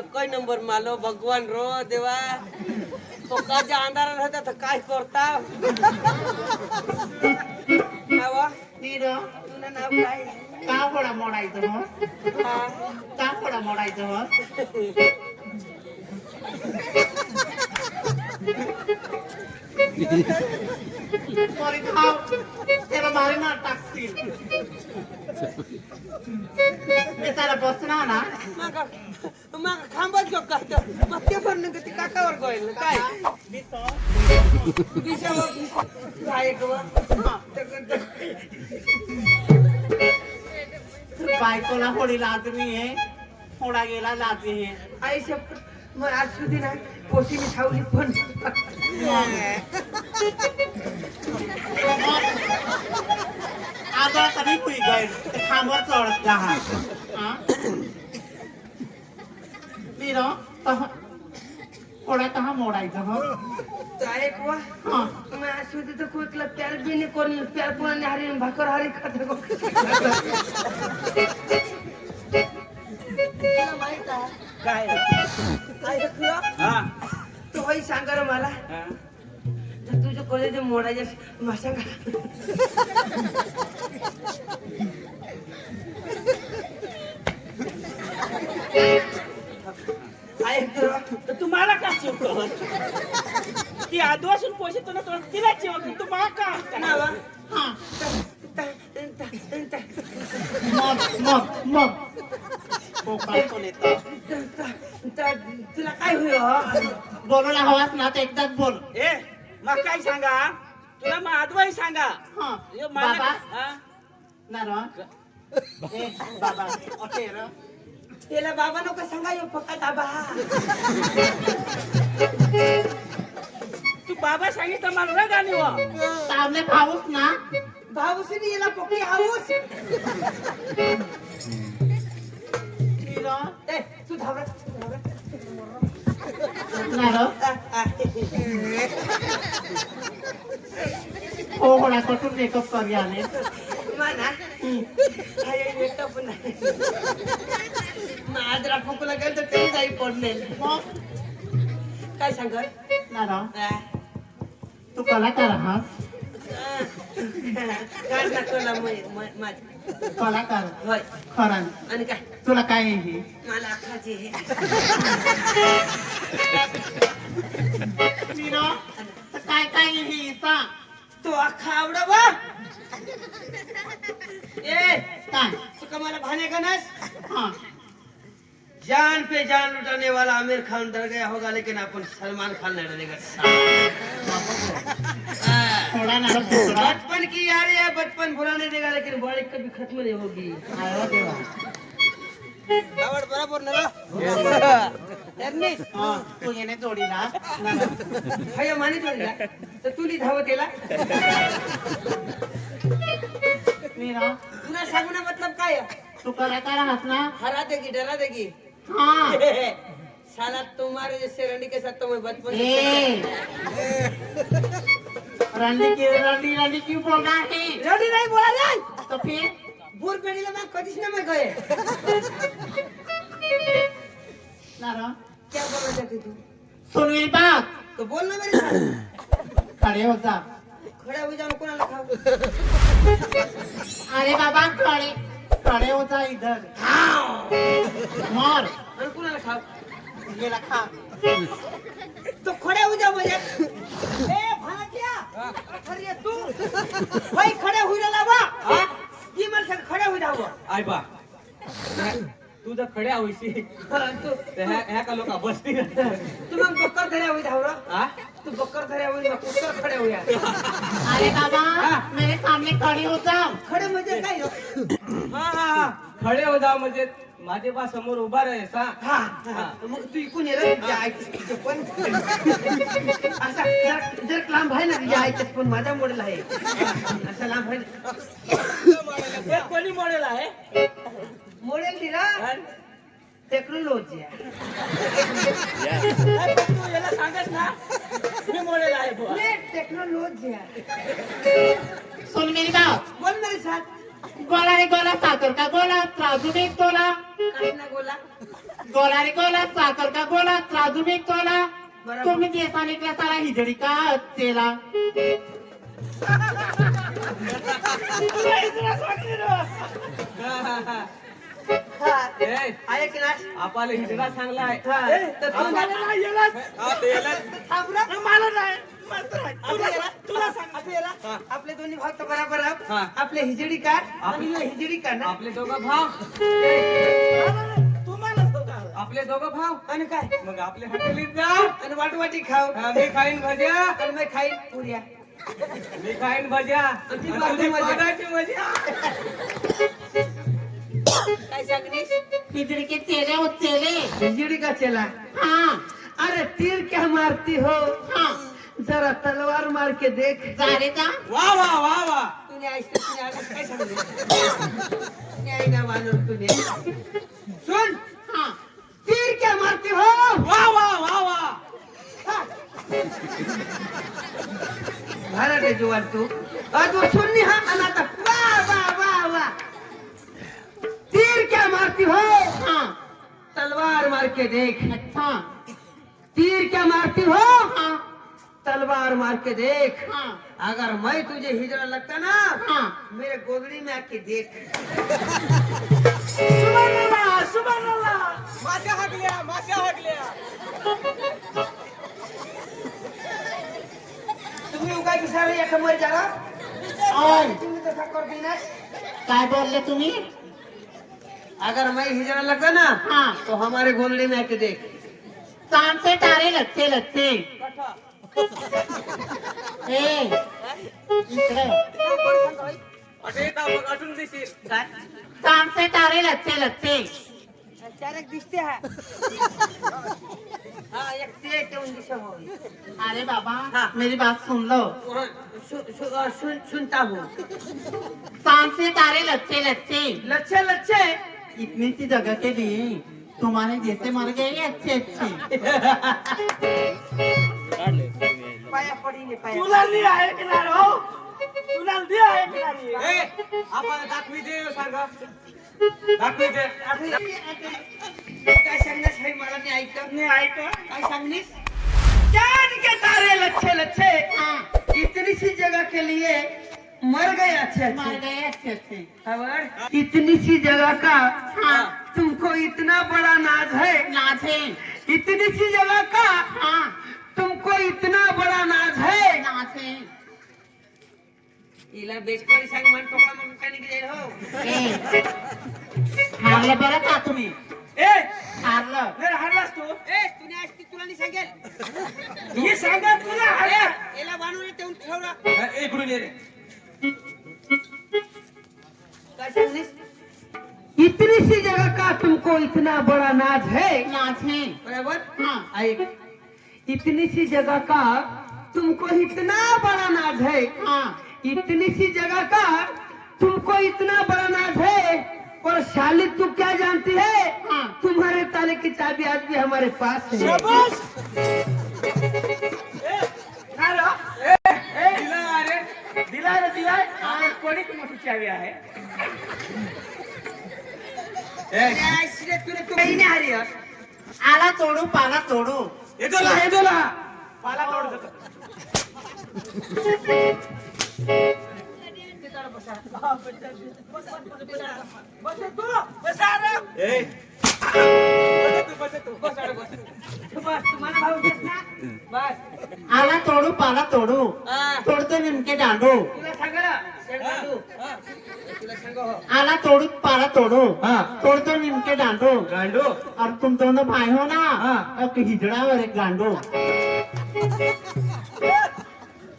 एक नंबर मालो भगवान रो देवा तो काजा अंधारा रहता तो काय करता नावा नीरो तुला नाव काय का पोडा मोडायचं मग का पोडा मोडायचं मग तरी खाव त्याला मारे मार टाकतील मी त्याला बसणार ना मग खांबाच घेऊ करतो मग ते पण ती काकावर गोयल काय काय बायकोला होडी लाजमी आहे होडा गेला लाजमी आहे आई शपथ मग आज सुधी ना पोशी मी खावली पण आता कधी कुई गए खांबर चढत राहा नीरो होडा कहा मोडायचं मग एक वा मैं आज सुधी तो कोई क्लब प्यार भी नहीं करनी प्यार पुराने हरी भाकर हरी खाते को माहित आहे काय तू होई सांगा रे मला तुझं कॉलेज मोडायचं मासा तर तुम्हाला का चिवतो ती आदिवासून पैसे तुला तिला चिवतो तुम्हाला का नावा मग तुला काय होईल बोलायला हवाच ना तर एकदाच बोल ए मग काय सांगा तुला मग आदवाई सांगा यो मला बाबा हा? नारो ए बाबा ओटेर त्याला बाबा नको सांगा यो फक्त दाबा तू बाबा सांगितलं मला रग आली वा सामने भाऊस ना भाऊसीने याला पकडी हाऊस नीरो ए तू धावरा नारो हो होडा कटून मेकअप करी आले माना हाय मेकअप नाही माझरा फुकला गेल तर ते जाई पडले मग काय सांगत नारो तू कलाकार हा काय नाकला माझ कलाकार होय खरं आणि काय तुला काय आहे हे मला खाजी नीरो तर काय काय आहे हे सांग तो अख्खा आवडा बा ए काय तुका मला भाने का नस हा जान पे जान लुटाने वाला आमिर खान डर गया होगा लेकिन अपन सलमान खान नहीं डरेगा थोड़ा नारो टुकड़ा बचपन की यारी है बचपन भुला नहीं देगा लेकिन बड़ी कभी खत्म नहीं होगी आयो देवा आवड बराबर ना त्यांनी हा तू येणे जोडीला हाय माने जोडला तर तुली धावत केला नीरो तुला सांगू ना मतलब काय तू कलाकार आहात ना हरा देगी डरा देगी हाँ साला तुम्हारे जैसे रंडी के साथ तो मैं बचपन ए रंडी क्यों बोल रहा है रंडी नहीं बोला नहीं तो फिर बुर पेड़ीला मैं कदिश ना मैं गए नारो क्या बोलना चाहती तू सुन मेरी बात तो बोल ना मेरे साथ खड़े हो जा खड़ा हो जाओ कोणाला खाऊ अरे बाबा खड़े हो जा इधर मार आणि कोणाला खाऊ ये रखा तो खड़े हो जाओ मुझे ए भाग्या अरे तू भाई खड़े हो जा बा हां की मला सांग खड़े हो जाओ आय बा तू जर खड्या होईशी तू ह्या का लोक बसती तू मग बक्कर धरे हो जाओ रा हा तू बक्कर धरे हो जा कुत्तर खड़े हो यार अरे बाबा मेरे सामने खड़े हो जाओ खड़े म्हणजे काय हा खडे हो जा म्हणजे माझे बा समोर उभा राहायचा हा मग तू इकून ये रे तुझ्या आईचं पण असा जर लांब आहे ना तुझ्या आईचं पण माझा मॉडेल आहे असा लांब आहे हे कोणी मॉडेल आहे मॉडेल दिला टेक्नॉलॉजी तू याला सांगत ना मी मॉडेल आहे बुवा. टेक्नॉलॉजी सुन मेरी बात बोल मेरे साथ गोला रे गोला साकर का गोला त्राजू में एक तोला काय ना बोला गोला रे गोला साखर का गोला राजू मी तोला बरोबर. तुम्ही जे सांगितलं सारा हिजडी का चेला ऐक ना आपल्याला हिजडा चांगला आहे हा, तर तू आपल्याला नाही याला. हा, ते याला. थांब ना. मला नाही मला तर आहे. आपल्या तुला याला- तुला सांग आपल्या याला- हा. आपले दोन्ही भाव तर बरोबर आहेत. हा. आपले हिजडी काढ आणि ह्यो हिजडी काढ ना. आपले दोघं भाव तुम्हाला आपले दोघं भाव आणि काय मग आपले हॉटेलीत जा आणि वाटवाटी खाऊ हा, मी खाईन भज्या आणि मी खाईन पुऱ्या मी खाईन भज्या ती आणि बाजू तुझी मजा. पादाची मजा काय सांगलीस हिजडी के चेले हो चेले हिजडी का चला हाँ अरे तीर क्या मारती हो हाँ जरा तलवार मार के देख जा रे जा वा वा वा वा तूने ऐकलं तूने आज काय सांगितलं नाही ना मानून तूने सुन हाँ तीर क्या मारती हो वा वा वा वा भारत है जुवान तू आज वो सुननी हा आणि आता वाह वाह वाह वाह तीर क्या मारती हो हाँ तलवार मार के देख अच्छा तीर क्या मारती हो हाँ तलवार मार के देख हाँ अगर मैं तुझे हिजड़ा लगता ना हाँ मेरे गोदड़ी में आके देख सुभानअल्लाह सुभानअल्लाह माझ्या हागल्या तुम्ही उगा विचारा या कमर जरा और तुम्ही तसा करती ना काय बोलले तुम्ही अगर मैं हिजड़ा लगता ना हाँ तो हमारे गोदड़ी में आके देख सांड से तारे लच्छे लच्छे ए इकडे अटून दिसेल काय सांड से तारे लच्छे लच्छे अचानक दिसते हा हा एक ते ठेवून दिशा होई अरे बाबा हाँ। मेरी बात सुन लो सुनता हूँ सांड से तारे लच्छे लच्छे लच्छे लच्छे इतनी सी जगह के लिए तुम्हारे जैसे मर गए अच्छे अच्छे पाया पडी ने पाया तुला नाही ऐकणार हो तुला नाही ऐकणार आपण दाखवी दे सारखं दाखवी दे काय सांगण्यास आहे मला नाही ऐकलं नाही ऐक काय सांगलीस चांद के तारे लच्छे लच्छे हाँ इतनी सी जगह के लिए मर गए अच्छे मर अच्छे गए अच्छे अच्छे खबर इतनी सी जगह का हाँ तुमको इतना बड़ा नाज है नाचे इतनी सी जगह का हाँ तुमको इतना बड़ा नाज है नाचे इला बेचकरी सांग मन टोकला मग काय निघेल हो हारलं बरं का तुम्ही ए हारलं जर हरलास तू ए तुने आज ती तुला नाही सांगेल हे सांगा तुला हरला याला बांधून ठेवून ठेवला इकडून ये रे काय सांगलीस इतनी सी जगह का तुमको इतना बड़ा नाज है नाचे बराबर हाँ एक इतनी सी जगह का तुमको इतना बड़ा नाज है हाँ इतनी सी जगह का तुमको इतना बड़ा नाज है और शाली तू क्या जानती है हाँ तुम्हारे ताले की चाबी आज भी हमारे पास है शाबाश काय रे? दिला रे दिलाय आणि कोणी मोठी चावी आहे तुला तू काही नाही हरी हं? आला तोडू पाला तोडू येतो ला पाला तोड देतो तुम्हाला भाऊ देत ना? बस आला तोडू पाला तोडू हा. तोडतो निमके दांडू तुला सांगा तुला सांग हो आला तोडू पाला तोडू हाँ। तोडतो निमके दांडू गांडू और तुम दोनों भाई हो ना हाँ। एक हिजड़ा और एक गांडू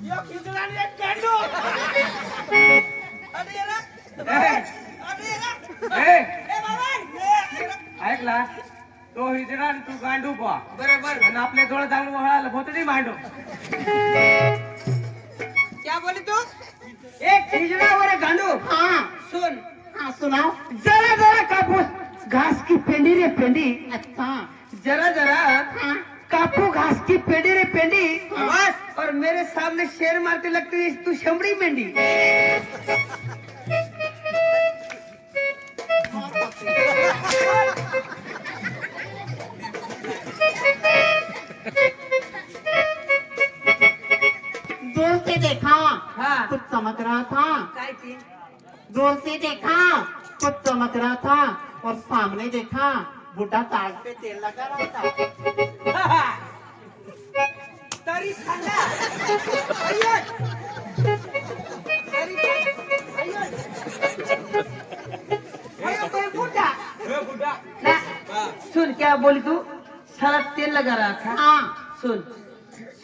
एक हिजडा आणि एक गांडू अरे याला अरे याला ऐकला तो हिजडा आणि तू गांडू पा बरोबर आणि आपले डोळे चांगलं वळालं भोतडी मांडू क्या बोले तू एक हिजड़ा और एक गांडू हाँ सुन हाँ सुनाओ जरा जरा कापूस घास की पेंडी रे पेंडी अच्छा जरा जरा हाँ कापू घास की पेंडी रे पेंडी बस और मेरे सामने शेर मारते लगती है तू शमड़ी मेंढी दूर से देखा हाँ। कुछ चमक रहा था, काय ती दूर से देखा कुछ चमक रहा था और सामने देखा बुढ़ा ताल पे तेल लगा रहा था। तरी सांगा अय्यर. तरी सांगा. अय्यर. अय्यो कोई बुड्ढा ना सुन क्या बोली तू सारा तेल लगा रहा था हाँ सुन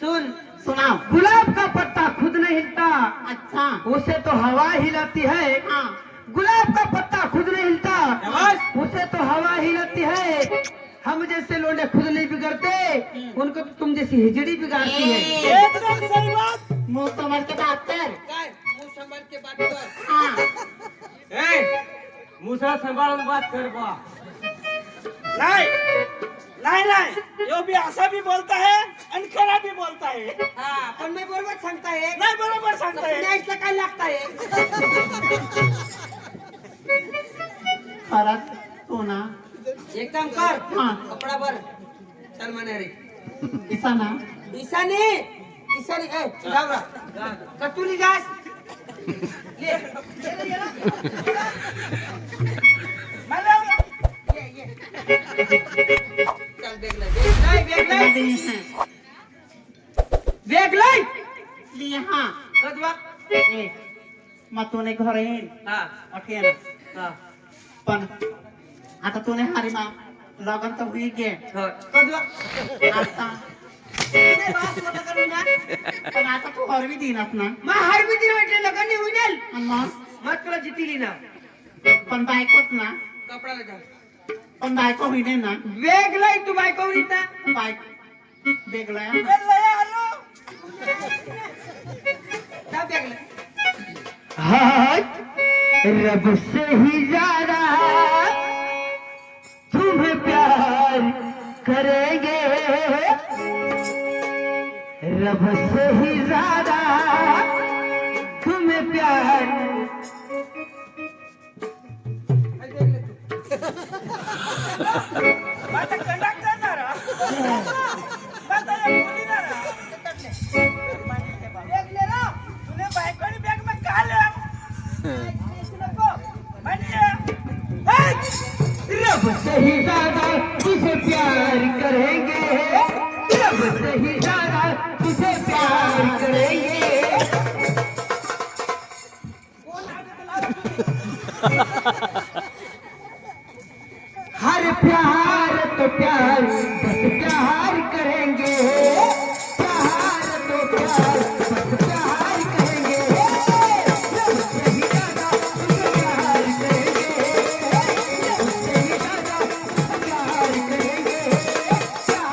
सुन सुनाओ। गुलाब का पत्ता खुद नहीं हिलता अच्छा उसे तो हवा हिलाती है हाँ गुलाब का पत्ता खुद नहीं हिलता उसे तो हवा हिलाती है हम जैसे लोंडे खुद नहीं बिगड़ते उनको तो तुम जैसी हिजड़ी बिगाड़ती है एकदम सही बात. मुंह समझ के बात कर। मुंह संभाल के बात कर हाँ मुसा संभाळून बात कर बा नाही नाही नाही यो भी असा भी बोलता है आणि खरा भी बोलता है. हा पण मी बरोबर सांगताय नाही बरोबर सांगताय. न्यायचं काय लागताय खरंच तू ना एक काम कर हाँ. कपडा भर चल म्हणे रे ऐसा ना ईशानी ईशानी ए जाऊ रा कतुली जास ये ये ना मला ये चल बेग लय लिए हाँ कदवा ए मग तूने घर येईल हा ओके ना हा पण आता तूने हारी मा लगन तर हुई गे हो कदवा आता ते बात मोठा करू ना पण आता तू हरवी दिनात ना मग हरवी दिन म्हटलं लग्न नाही होईल आणि मग तुला जितीली ना पण बायकोच ना कपडाला जा पण बायको होईने ना वेग लय तू बायको उडीता बायको वेगळा लय आलो. जा बेग लय रब से ही ज्यादा तुम्हें प्यार करेंगे रब से ही ज्यादा तुम्हें प्यार आता कंडक्टर ना रा. आता या मुली ना रा. बॅग ले रा. तुने बायकोनी बॅग में का ले? म्हणजे रब से ही ज्यादा तुझे प्यार करेंगे रब से ही ज्यादा तुझे प्यार करेंगे हर प्यार तो प्यार बस प्यार करेंगे प्यार तो प्यार बस प्यार करेंगे रब से ही ज्यादा तुझे प्यार करेंगे रब से ही ज्यादा तुझे प्यार करेंगे प्यार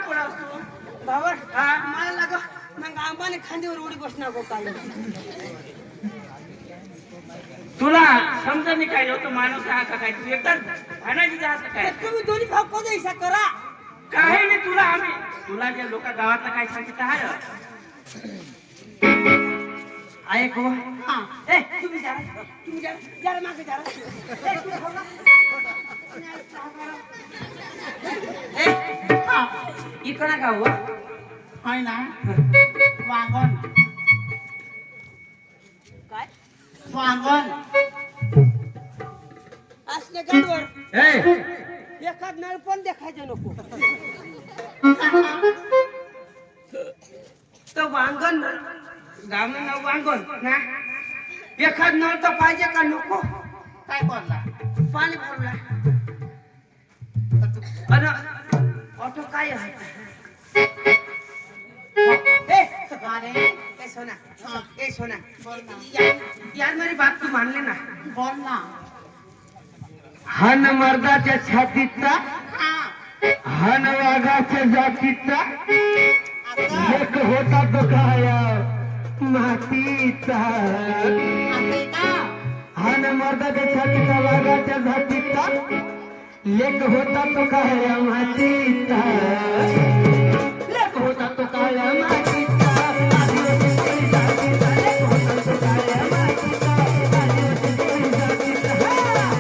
पडास तू भावर हा? मला लाग मग आंबाने खांदीवर उडी बसणार गो काय तुला समजा नाही काय होतं माणूस हा का काय तू एकदा भांडायची जा असं काय तुम्ही दोन्ही भाव कोण ऐसा करा काही नाही तुला आम्ही तुला ज्या लोक गावातलं काय सांगितलं आहे ऐक हो हा ए तुम्ही जरा मागे जरा ए, तू भाऊ ना. ए हा, इकडं का हो होय ना वांगण काय वांगण असले गाडवर ए एखाद नळ पण देखायचं नको तो वांगण गावनं नाव वांगण ना एखाद नळ तर पाहिजे का नको काय बोलला पाणी भरला अरे ऑटो काय आहे ए अरे ए सोना हाँ। ए सोना बोल ना यार मेरी बात तू मान लेना बोल ना हन मर्दाच्या छातीचा हा हन वाघाच्या जातीचा असं एक होता तो काय मातीचा असं का हन मर्दाच्या छातीचा वाघाच्या जातीचा लेक होता तो काय मातीचा लेक होता तो काय मातीचा आदिवासी कोळी जातीचा लेक होता तो काय मातीचा आदिवासी कोळी जातीचा हा.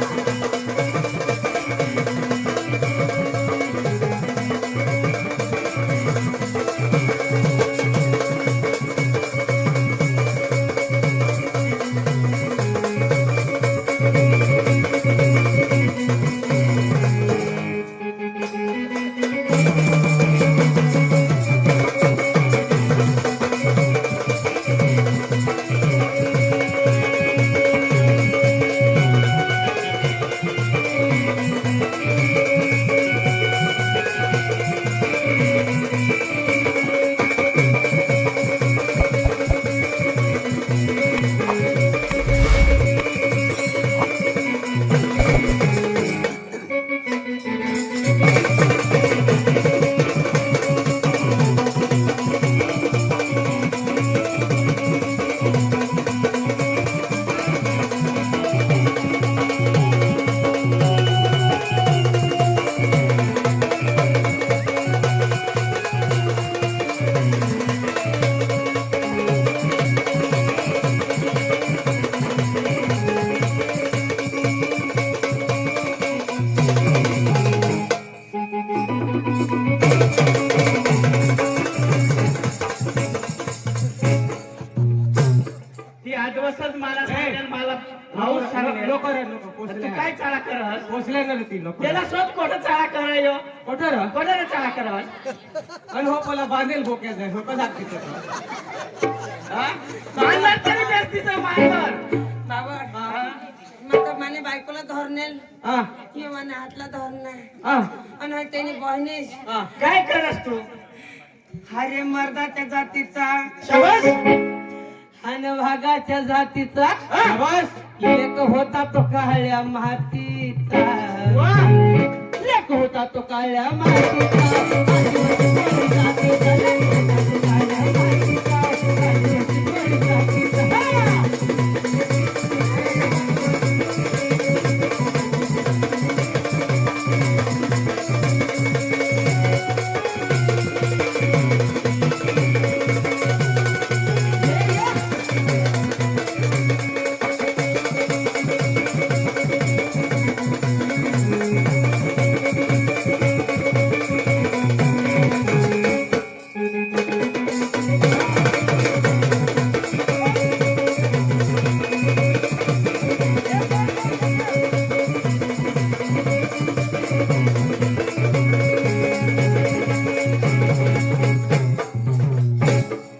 ती आजवसच मला सांगेल मला भाऊ सांगेल लोक रे लोक तू पोचले काय चाळा करस पोचले ना रे ती लोक त्याला शोध कोठं चाळा करायो कुठं रे? कोणाला चाळा करस आणि हो मला बांधेल भोक्यात आहे हो का दाखवते मानणार तरी जास्तीचा मानणार बाबा मग माने बायकोला धरनेल हा किंवा माने हातला धरणार हा आणि त्याने बहिणीस काय करस तू हरे मर्दाच्या जातीचा शबास आणि वाघाच्या जातीचा बस लेक होता तो काळ्या मातीचा वाह! लेक होता तो काळ्या मातीचा आदिवासी कोळी जातीचा, लेक होता तो काळ्या मातीचा, आदिवासी कोळी जातीचा. हा!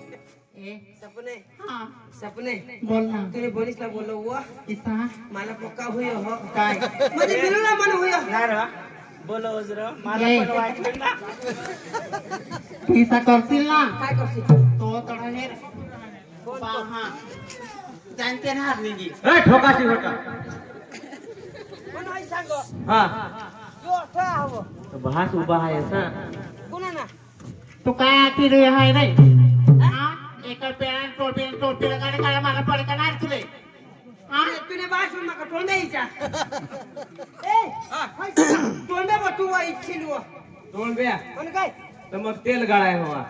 सपने हा सपने बोल ना तुझे बोलीसला बोलो हुआ किसा मला पक्का हुयो हो काय म्हणजे बिलुला मन हुयो ना रा बोलो वज्र मला ये. पण वाटलं ना किसा करशील ना काय करशील तो तडहेर हा जानते ना हारनेगी ठोकाशी होता कोण आहे सांगो हा जो अठा हवं भास उभा आहे असा कोणा ना तू काय आखी रे हाय नाही हा? एका पेन टोपी लगाने काढा मला पडे का नाही तुले हा? तुने बास नका तोंड द्यायचा तोंड बा तू वा इच्छिल वा तोंड ब्या पण काय तर मग तेल गाळाय हवा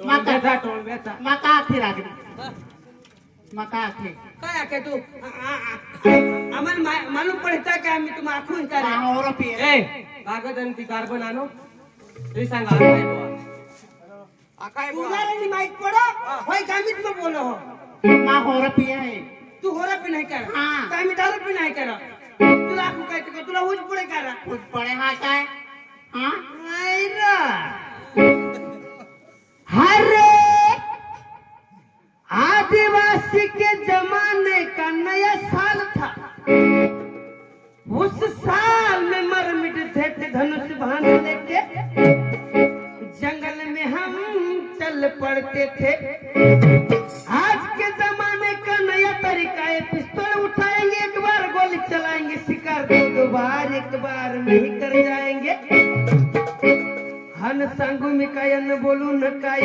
माका तोंड ब्याचा माका आखी रागली माका आखी काय आखे तू आम्हाला मालूम पडता का आम्ही तुम्हाला आखून काय माहोर पिए ए कागद आणि ती कार्बन आणो ते सांगा आणू नाही बुवा. तुझ्याला माहित पडो होय कामीच मग बोलो हो माहोर पिए है तू होरा पण नाही करा हा. कामी दारू पण नाही करा तुला आखू काय तुला हुज पुढे करा कुछ पड़े हा काय हा नाही रा हरे आदिवासी के जमाने का नया साल था उस साल में मर मिटते थे धनुष बाण लेके जंगल में हम चल पड़ते थे आज के जमाने का नया तरीका है पिस्तौल उठाएंगे एक बार गोली चलाएंगे शिकार दो बार एक बार में ही कर जाएंगे हन सांगू मी काय न बोलू न काय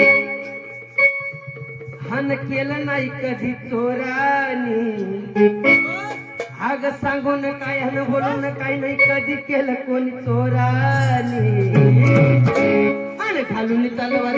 हन केलं नाही कधी चोरानी अग सांगू न काय हन बोलू न काय नाही कधी केलं कोणी चोरानी हन घालून तलवार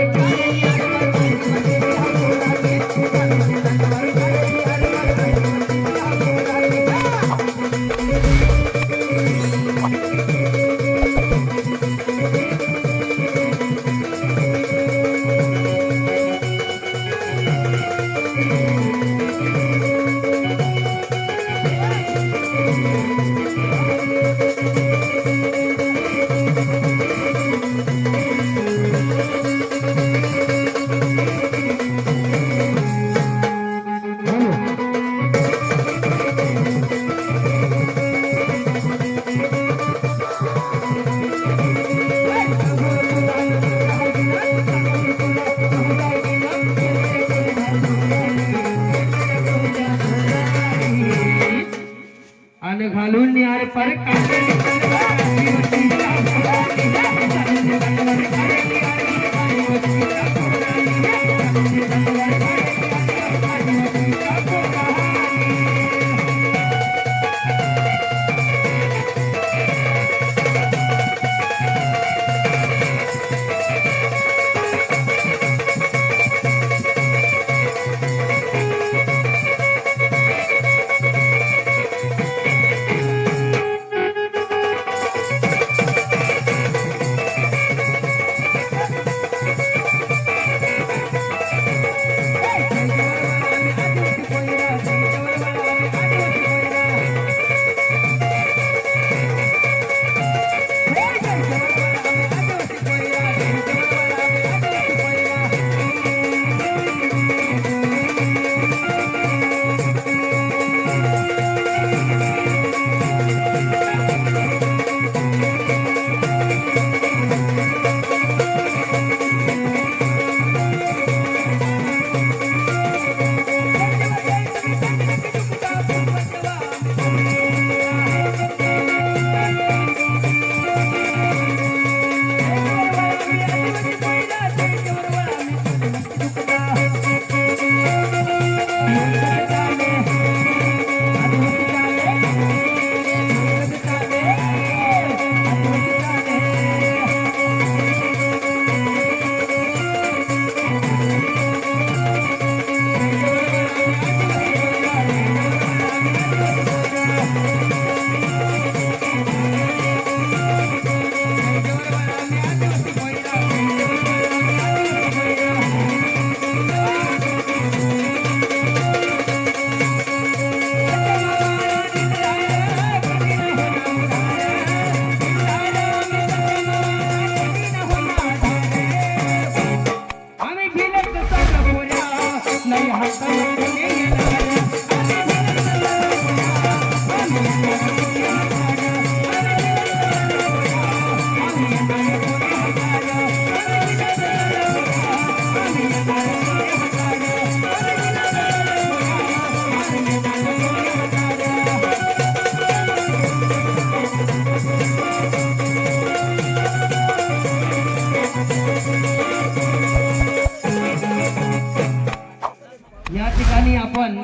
ठिकाणी आपण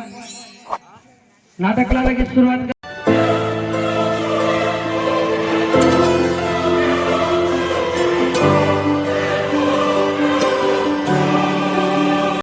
नाटकाला लगेच सुरुवात